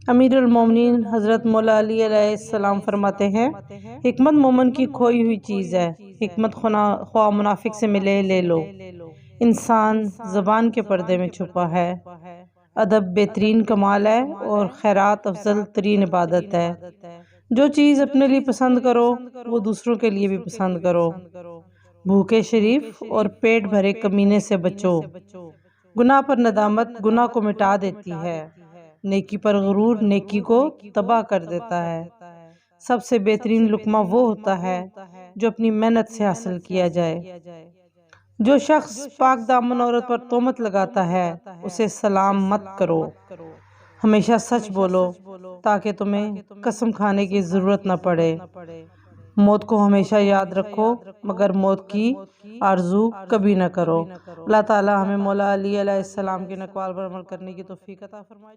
अमीरुल मोमिनीन हज़रत मौला अली अलैहिस्सलाम फरमाते हैं, हिकमत मोमिन की खोई हुई चीज़ है। हिकमत ख्वाह मुनाफिक से मिले ले लो। इंसान ज़बान के पर्दे में छुपा है। अदब बेहतरीन कमाल है और खैरात अफजल तरीन इबादत है। जो चीज़ अपने लिए पसंद करो वो दूसरों के लिए भी पसंद करो। भूखे शरीफ और पेट भरे कमीने से बचो। गुनाह पर नदामत गुनाह को मिटा देती है। नेकी पर गुरूर नेकी को तबाह कर देता है। सबसे बेहतरीन लुक्मा वो होता है जो अपनी मेहनत से हासिल किया जाए। जो शख्स पाक दामन औरत पर तोहमत लगाता है उसे सलाम मत करो। हमेशा सच बोलो ताकि तुम्हें कसम खाने की ज़रूरत न पड़े। मौत को हमेशा याद रखो मगर मौत की आरजू कभी न करो। अल्लाह ताला हमें मौला अली अलैहिस्सलाम के नक़वाल पर अमल करने की तौफीक अता फरमाए।